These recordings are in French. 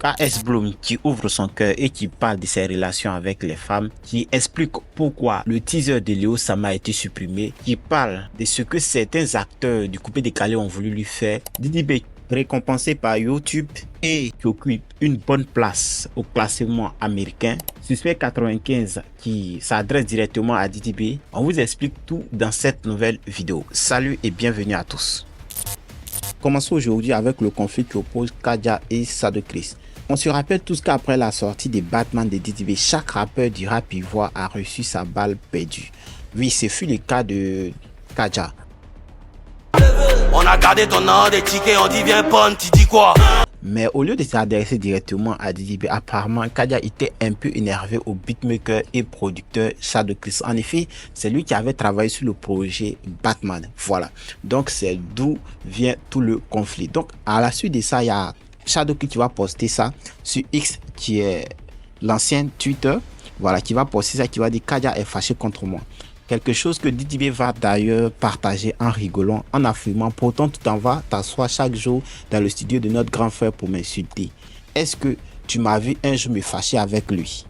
KS Bloom qui ouvre son cœur et qui parle de ses relations avec les femmes, qui explique pourquoi le teaser de Léo Sama a été supprimé, qui parle de ce que certains acteurs du coupé décalé ont voulu lui faire. Didi B récompensé par YouTube et qui occupe une bonne place au classement américain. Suspect 95 qui s'adresse directement à Didi B. On vous explique tout dans cette nouvelle vidéo. Salut et bienvenue à tous. Commençons aujourd'hui avec le conflit qui oppose Kadja et Sadokris. On se rappelle tous qu'après la sortie des Batman de Didi B, chaque rappeur du rap ivoire a reçu sa balle perdue. Oui, ce fut le cas de Kadja. On a gardé ton nom des tickets, on dit viens pon, tu dis quoi? Mais au lieu de s'adresser directement à Didi B, apparemment Kadja était un peu énervé au beatmaker et producteur Sadokris. En effet, c'est lui qui avait travaillé sur le projet Batman. Voilà. Donc c'est d'où vient tout le conflit. Donc à la suite de ça, il y a Sadokris qui va poster ça sur X, qui est l'ancien Twitter. Voilà, qui va poster ça, qui va dire Kadja est fâché contre moi. Quelque chose que Didi B va d'ailleurs partager en rigolant, en affirmant: pourtant tu t'en vas t'asseoir chaque jour dans le studio de notre grand frère pour m'insulter. Est-ce que tu m'as vu un jour me fâcher avec lui?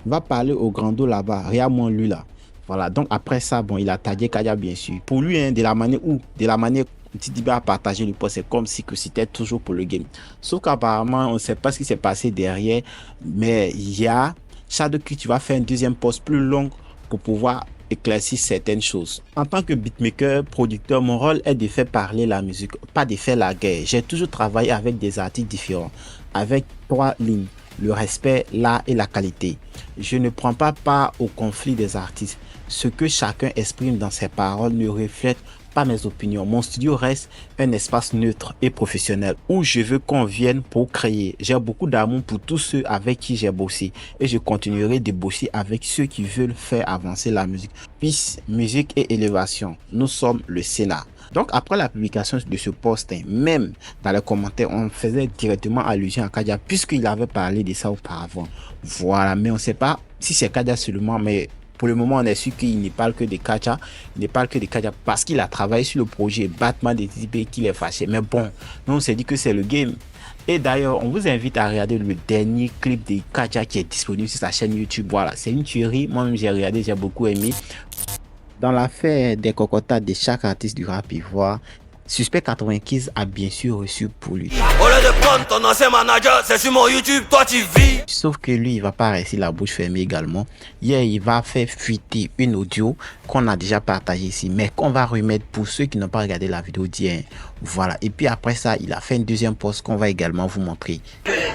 Il va parler au grand dos là-bas, regarde-moi lui là. Voilà, donc après ça, bon, il a tagué Kadja bien sûr. Pour lui, hein, de la manière Didi B a partagé le post, c'est comme si que c'était toujours pour le game. Sauf qu'apparemment, on ne sait pas ce qui s'est passé derrière, mais il y a Sadokris qui va faire un deuxième post plus long pour pouvoir éclaircir certaines choses. En tant que beatmaker, producteur, mon rôle est de faire parler la musique, pas de faire la guerre. J'ai toujours travaillé avec des artistes différents, avec 3 lignes: le respect, l'art et la qualité. Je ne prends pas part au conflit des artistes. Ce que chacun exprime dans ses paroles ne reflète pas mes opinions. Mon studio reste un espace neutre et professionnel où je veux qu'on vienne pour créer. J'ai beaucoup d'amour pour tous ceux avec qui j'ai bossé et je continuerai de bosser avec ceux qui veulent faire avancer la musique. Peace, musique et élévation. Nous sommes le Sénat. Donc après la publication de ce post, même dans les commentaires, on faisait directement allusion à Kadja puisqu'il avait parlé de ça auparavant. Voilà, mais on ne sait pas si c'est Kadja seulement, mais pour le moment, on est sûr qu'il ne parle que de Kadja. Il ne parle que de Kadja parce qu'il a travaillé sur le projet Batman de Didi B, qu'il est fâché. Mais bon, nous on s'est dit que c'est le game. Et d'ailleurs, on vous invite à regarder le dernier clip de Kadja qui est disponible sur sa chaîne YouTube. Voilà, c'est une tuerie. Moi-même, j'ai regardé, j'ai beaucoup aimé. Dans l'affaire des cocotas de chaque artiste du rap ivoire, Suspect 95 a bien sûr reçu pour lui. Au lieu de prendre ton ancien manager, c'est sur mon YouTube, toi tu vis. Sauf que lui, il va pas rester la bouche fermée également. Hier, il va faire fuiter une audio qu'on a déjà partagée ici, mais qu'on va remettre pour ceux qui n'ont pas regardé la vidéo d'hier. Voilà. Et puis après ça, il a fait une deuxième post qu'on va également vous montrer.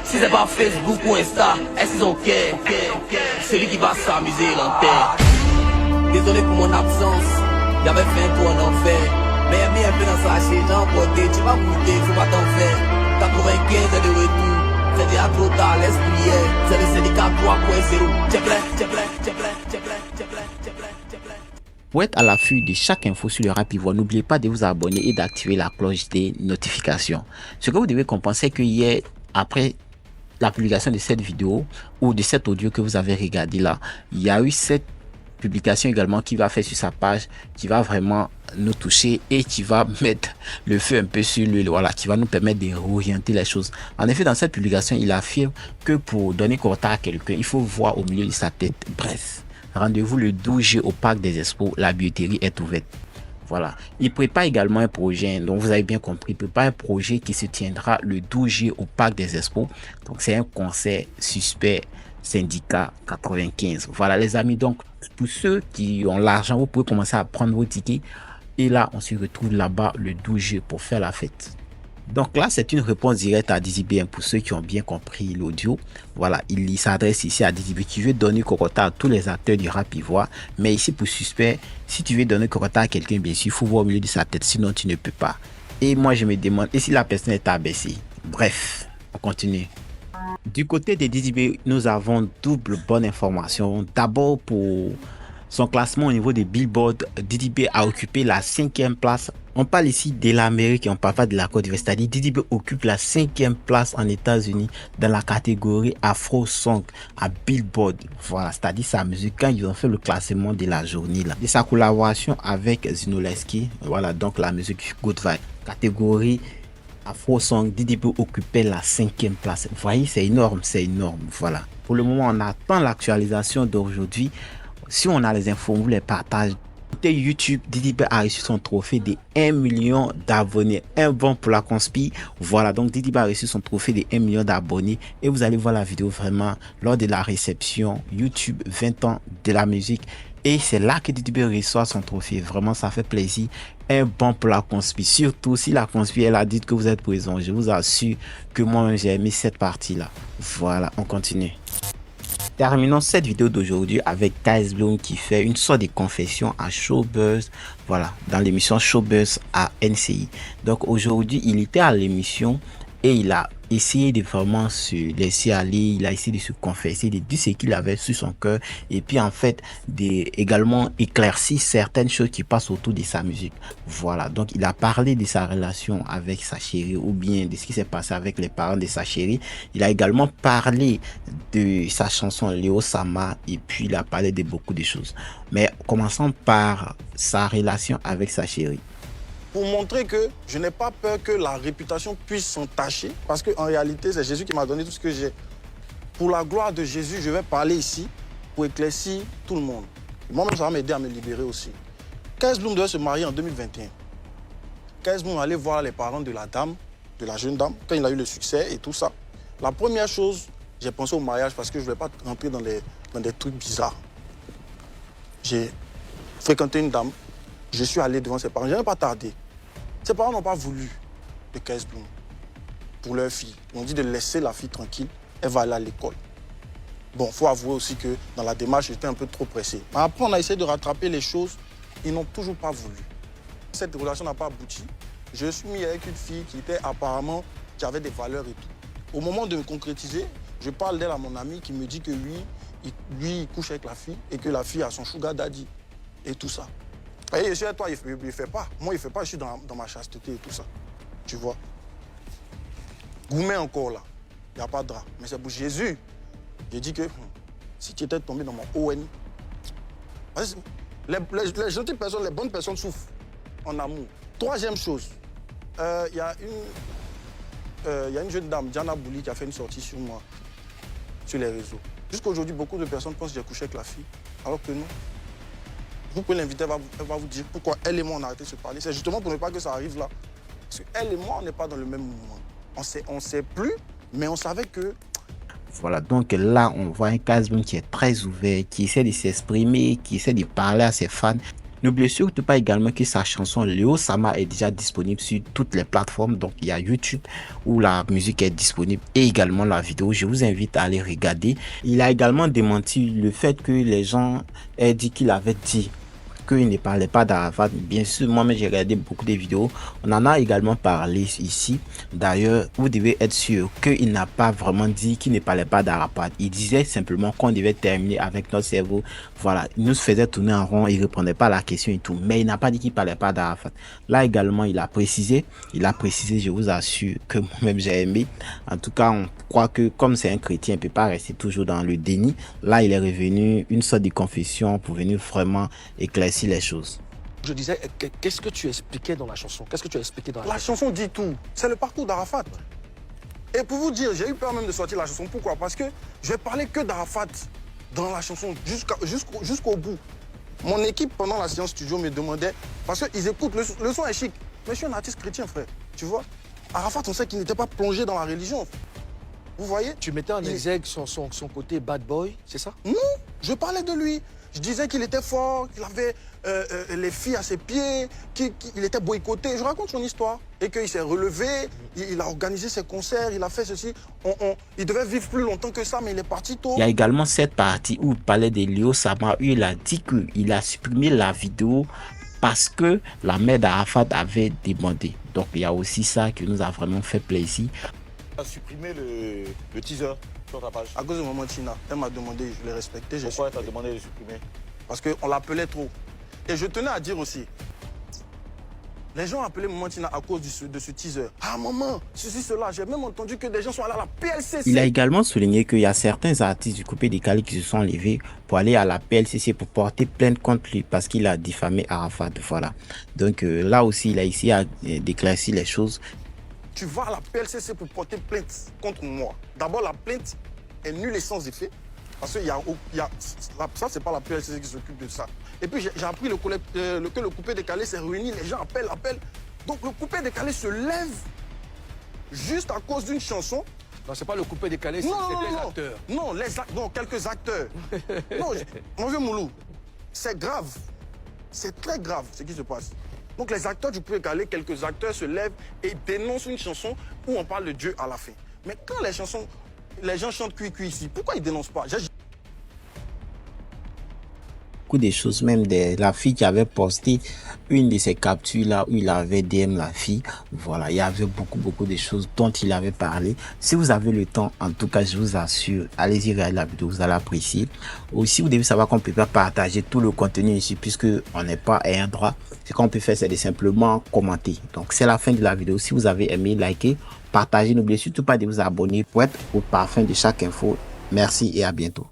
Si c'est pas Facebook ou Insta, est-ce qu'ils ont care? C'est lui qui va s'amuser l'antenne. Désolé pour mon absence, j'avais fait un tour en enfer. Mais mis un peu dans sa chez Jean Porté, tu vas goûter, faut pas t'en faire. 95 est de retour, c'est déjà trop tard, laisse prier. C'est le syndicat 3.0. Pour être à l'affût de chaque info sur le rap ivoire, n'oubliez pas de vous abonner et d'activer la cloche des notifications. Ce que vous devez comprendre, c'est que hier, après la publication de cette vidéo ou de cet audio que vous avez regardé là, il y a eu cette publication également qui va faire sur sa page, qui va vraiment nous toucher et qui va mettre le feu un peu sur lui, voilà, qui va nous permettre de réorienter les choses. En effet, dans cette publication, il affirme que pour donner contact à quelqu'un, il faut voir au milieu de sa tête. Bref, rendez-vous le 12 juillet au Parc des Expos, la billetterie est ouverte. Voilà. Il prépare également un projet, donc vous avez bien compris, il prépare un projet qui se tiendra le 12 juillet au Parc des Expos. Donc c'est un concert Suspect Syndicat 95. Voilà les amis, donc pour ceux qui ont l'argent, vous pouvez commencer à prendre vos tickets. Et là, on se retrouve là-bas le 12 juillet pour faire la fête. Donc là, c'est une réponse directe à Didi B pour ceux qui ont bien compris l'audio. Voilà, il s'adresse ici à Didi B qui veut donner Cocota à tous les acteurs du rap ivoire. Mais ici, pour Suspect, si tu veux donner Cocota à quelqu'un, bien sûr, il faut voir au milieu de sa tête, sinon tu ne peux pas. Et moi, je me demande, et si la personne est abaissée? Bref, on continue. Du côté de Didi B, nous avons double bonne information. D'abord pour son classement au niveau des Billboard, Didi B a occupé la 5e place. On parle ici de l'Amérique et on parle pas de la Côte d'Ivoire. C'est-à-dire Didi B occupe la 5e place en États-Unis dans la catégorie Afro Song à Billboard. Voilà, c'est-à-dire sa musique quand ils ont fait le classement de la journée là. De sa collaboration avec Zinoleski, voilà donc la musique Good Vibe, catégorie Afro Song, Didi B occupait la 5e place. Vous voyez, c'est énorme, voilà. Pour le moment, on attend l'actualisation d'aujourd'hui. Si on a les infos, on vous les partage. Côté YouTube, Didi B a reçu son trophée de 1 million d'abonnés. Un bon pour la conspi. Voilà, donc Didi B a reçu son trophée de 1 million d'abonnés. Et vous allez voir la vidéo vraiment lors de la réception YouTube 20 ans de la musique. Et c'est là que Didi B reçoit son trophée. Vraiment, ça fait plaisir. Un bon pour la conspi. Surtout si la conspi, elle a dit que vous êtes présent. Je vous assure que moi, j'ai aimé cette partie-là. Voilà, on continue. Terminons cette vidéo d'aujourd'hui avec Kais Bloom qui fait une sorte de confession à Showbuzz, voilà, dans l'émission Showbuzz à NCI. Donc aujourd'hui, il était à l'émission et il a essayé de vraiment se laisser aller, il a essayé de se confesser, de dire ce qu'il avait sur son cœur et puis en fait également éclaircir certaines choses qui passent autour de sa musique. Voilà, donc il a parlé de sa relation avec sa chérie ou bien de ce qui s'est passé avec les parents de sa chérie. Il a également parlé de sa chanson Léo Sama et puis il a parlé de beaucoup de choses. Mais commençons par sa relation avec sa chérie. Pour montrer que je n'ai pas peur que la réputation puisse s'entacher, parce qu'en réalité, c'est Jésus qui m'a donné tout ce que j'ai. Pour la gloire de Jésus, je vais parler ici pour éclaircir tout le monde. Moi-même, ça va m'aider à me libérer aussi. Kais Bloom devait se marier en 2021. Kais Bloom allait voir les parents de la dame, de la jeune dame, quand il a eu le succès et tout ça. La première chose, j'ai pensé au mariage parce que je ne voulais pas rentrer dans des trucs bizarres. J'ai fréquenté une dame, je suis allé devant ses parents, je n'ai pas tardé. Ses parents n'ont pas voulu de Kais Bloom pour leur fille. Ils ont dit de laisser la fille tranquille, elle va aller à l'école. Bon, il faut avouer aussi que dans la démarche, j'étais un peu trop pressé. Mais après, on a essayé de rattraper les choses, ils n'ont toujours pas voulu. Cette relation n'a pas abouti. Je suis mis avec une fille qui était apparemment, qui avait des valeurs et tout. Au moment de me concrétiser, je parle d'elle à mon ami qui me dit que lui, il couche avec la fille et que la fille a son sugar daddy et tout ça. Et je suis avec toi, il ne fait pas. Moi, il ne fait pas, je suis dans ma chasteté et tout ça. Tu vois. Goumet encore là, il n'y a pas de drap. Mais c'est pour Jésus. J'ai dit que si tu étais tombé dans mon ON, les gentilles personnes, les bonnes personnes souffrent en amour. Troisième chose, il y a une jeune dame, Diana Bouli, qui a fait une sortie sur moi, sur les réseaux. Jusqu'à aujourd'hui, beaucoup de personnes pensent que j'ai couché avec la fille, alors que non. Vous pouvez l'inviter, elle va vous dire pourquoi elle et moi on a arrêté de se parler. C'est justement pour ne pas que ça arrive là. Parce qu'elle et moi, on n'est pas dans le même mouvement. On sait plus, mais on savait que... Voilà, donc là, on voit un Kais Bloom qui est très ouvert, qui essaie de s'exprimer, qui essaie de parler à ses fans. N'oubliez surtout pas également que sa chanson Léo Sama est déjà disponible sur toutes les plateformes. Donc il y a YouTube où la musique est disponible et également la vidéo. Je vous invite à aller regarder. Il a également démenti le fait que les gens aient dit qu'il avait dit qu'il ne parlait pas d'Arafat. Bien sûr, moi-même j'ai regardé beaucoup de vidéos. On en a également parlé ici. D'ailleurs, vous devez être sûr qu'il n'a pas vraiment dit qu'il ne parlait pas d'Arafat. Il disait simplement qu'on devait terminer avec notre cerveau. Voilà, il nous faisait tourner en rond, il ne répondait pas à la question et tout. Mais il n'a pas dit qu'il ne parlait pas d'Arafat. Là également, il a précisé, je vous assure que moi-même j'ai aimé. En tout cas, on croit que comme c'est un chrétien, il ne peut pas rester toujours dans le déni. Là, il est revenu une sorte de confession pour venir vraiment éclaircir les choses. Je disais, qu'est-ce que tu expliquais dans la chanson? Qu'est-ce que tu as expliqué dans la chanson dit tout. C'est le parcours d'Arafat. Et pour vous dire, j'ai eu peur même de sortir la chanson. Pourquoi? Parce que je vais parler que d'Arafat dans la chanson jusqu'au bout. Mon équipe, pendant la séance studio, me demandait, parce qu'ils écoutent, le son est chic. Mais je suis un artiste chrétien, frère. Tu vois? Arafat, on sait qu'il n'était pas plongé dans la religion. Vous voyez? Tu mettais en exergue son côté bad boy, c'est ça? Non, je parlais de lui. Je disais qu'il était fort, qu'il avait les filles à ses pieds, qu'il était boycotté. Je raconte son histoire. Et qu'il s'est relevé, il a organisé ses concerts, il a fait ceci. Il devait vivre plus longtemps que ça, mais il est parti tôt. Il y a également cette partie où il parlait de Léo Sama, où il a dit qu'il a supprimé la vidéo parce que la mère d'Arafat avait demandé. Donc il y a aussi ça qui nous a vraiment fait plaisir. Tu as supprimé le teaser sur ta page. À cause de maman Tina, elle m'a demandé, je l'ai respecté. Pourquoi elle t'a demandé de supprimer? Parce qu'on l'appelait trop. Et je tenais à dire aussi, les gens appelaient maman Tina à cause de ce teaser. Ah maman, ceci, cela. J'ai même entendu que des gens sont allés à la PLCC. Il a également souligné qu'il y a certains artistes du coupé décalé qui se sont levés pour aller à la PLCC pour porter plainte contre lui parce qu'il a diffamé Arafat. Voilà. Donc là aussi, il a essayé d'éclaircir les choses. tu vas à la PLCC pour porter plainte contre moi. D'abord, la plainte est nulle et sans effet. Parce que ça, c'est pas la PLCC qui s'occupe de ça. Et puis, j'ai appris que le coupé décalé s'est réuni, les gens appellent. Donc, le coupé décalé se lève juste à cause d'une chanson. Non, c'est pas le coupé décalé, c'est les acteurs. Non, quelques acteurs. Non, mon vieux Moulou, c'est grave. C'est très grave ce qui se passe. Donc les acteurs du coupé décalé, quelques acteurs se lèvent et dénoncent une chanson où on parle de Dieu à la fin. Mais quand les gens chantent cuit ici, pourquoi ils dénoncent pas? Beaucoup des choses, même de la fille qui avait posté une de ces captures là où il avait DM la fille. Voilà, il y avait beaucoup de choses dont il avait parlé. Si vous avez le temps, en tout cas, je vous assure, allez-y regarder la vidéo, vous allez apprécier. Aussi, vous devez savoir qu'on peut pas partager tout le contenu ici puisque on n'est pas ayant droit. Ce qu'on peut faire, c'est de simplement commenter. Donc, c'est la fin de la vidéo. Si vous avez aimé, likez, partagez. N'oubliez surtout pas de vous abonner pour être au parfum de chaque info. Merci et à bientôt.